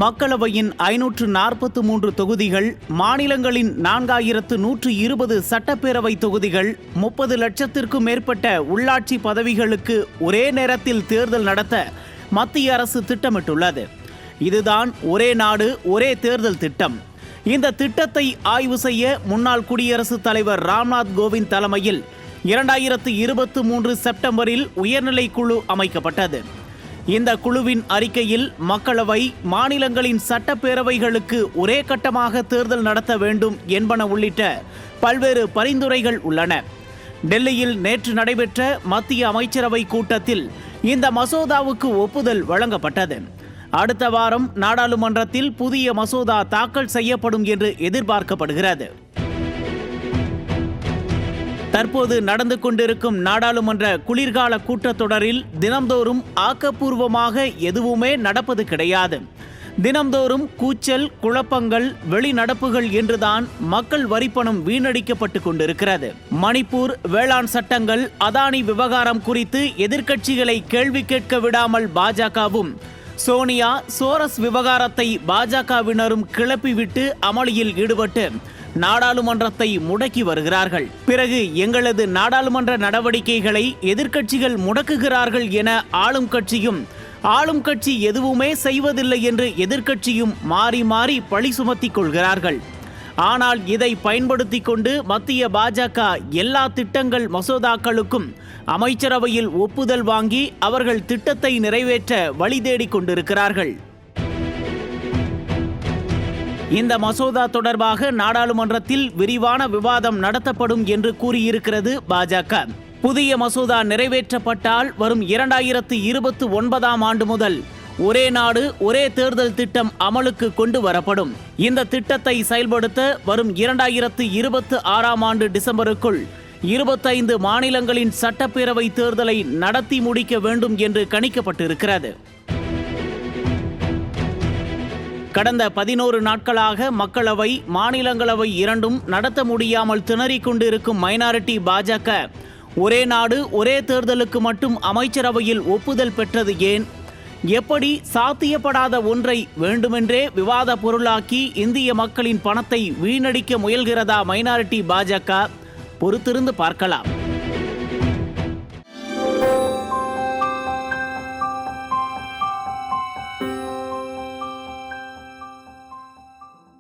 மக்களவையின் 543 தொகுதிகள், மாநிலங்களின் 4120 சட்டப்பேரவை தொகுதிகள், 30 லட்சத்திற்கும் மேற்பட்ட உள்ளாட்சி பதவிகளுக்கு ஒரே நேரத்தில் தேர்தல் நடத்த மத்திய அரசு திட்டமிட்டுள்ளது. இதுதான் ஒரே நாடு ஒரே தேர்தல் திட்டம். இந்த திட்டத்தை ஆய்வு செய்ய முன்னாள் குடியரசுத் தலைவர் ராம்நாத் கோவிந்த் தலைமையில் 2023 செப்டம்பரில் உயர்நிலை குழு அமைக்கப்பட்டது. இந்த குழுவின் அறிக்கையில் மக்களவை, மாநிலங்களின் சட்டப்பேரவைகளுக்கு ஒரே கட்டமாக தேர்தல் நடத்த வேண்டும் என்பன உள்ளிட்ட பல்வேறு பரிந்துரைகள் உள்ளன. டெல்லியில் நேற்று நடைபெற்ற மத்திய அமைச்சரவை கூட்டத்தில் இந்த மசோதாவுக்கு ஒப்புதல் வழங்கப்பட்டது. அடுத்த வாரம் நாடாளுமன்றத்தில் புதிய மசோதா தாக்கல் செய்யப்படும் என்று எதிர்பார்க்கப்படுகிறது. தற்போது நடந்து கொண்டிருக்கும் நாடாளுமன்ற குளிர்கால கூட்டத்தொடரில் தினம்தோறும் ஆக்கப்பூர்வமாக எதுவுமே நடப்பது கிடையாது. தினம்தோறும் கூச்சல், குழப்பங்கள், வெளிநடப்புகள் என்றுதான் மக்கள் வரிப்பணம் வீணடிக்கப்பட்டு கொண்டிருக்கிறது. மணிப்பூர் வேளாண் சட்டங்கள், அதானி விவகாரம் குறித்து எதிர்க்கட்சிகளை கேள்வி கேட்க விடாமல் பாஜகவும், சோனியா சோரஸ் விவகாரத்தை பாஜகவினரும் கிளப்பிவிட்டு அமளியில் ஈடுபட்டு நாடாளுமன்றத்தை முடக்கி வருகிறார்கள். பிறகு எங்களது நாடாளுமன்ற நடவடிக்கைகளை எதிர்க்கட்சிகள் முடக்குகிறார்கள் என ஆளும் கட்சி எதுவுமே செய்வதில்லை என்று எதிர்க்கட்சியும் மாறி மாறி பழி சுமத்திக் கொள்கிறார்கள். ஆனால் இதை பயன்படுத்தி கொண்டு மத்திய பாஜக எல்லா திட்டங்கள் மசோதாக்களுக்கும் அமைச்சரவையில் ஒப்புதல் வாங்கி அவர்கள் திட்டத்தை நிறைவேற்ற வழி தேடிக் கொண்டிருக்கிறார்கள். இந்த மசோதா தொடர்பாக நாடாளுமன்றத்தில் விரிவான விவாதம் நடத்தப்படும் என்று கூறியிருக்கிறது பாஜக. புதிய மசோதா நிறைவேற்றப்பட்டால் வரும் 2029ஆம் ஆண்டு முதல் ஒரே நாடு ஒரே தேர்தல் திட்டம் அமலுக்கு கொண்டு வரப்படும். இந்த திட்டத்தை செயல்படுத்த வரும் 2026ஆம் ஆண்டு டிசம்பருக்குள் 25 மாநிலங்களின் சட்டப்பேரவை தேர்தலை நடத்தி முடிக்க வேண்டும் என்று கணிக்கப்பட்டிருக்கிறது. கடந்த 11 நாட்களாக மக்களவை, மாநிலங்களவை இரண்டும் நடத்த முடியாமல் திணறிக் கொண்டிருக்கும் மைனாரிட்டி பாஜக ஒரே நாடு ஒரே தேர்தலுக்கு மட்டும் அமைச்சரவையில் ஒப்புதல் பெற்றது ஏன்? எப்படி சாத்தியப்படாத ஒன்றை வேண்டுமென்றே விவாத பொருளாக்கி இந்திய மக்களின் பணத்தை வீணடிக்க முயல்கிறதா மைனாரிட்டி பாஜக? பொறுத்திருந்து பார்க்கலாம்.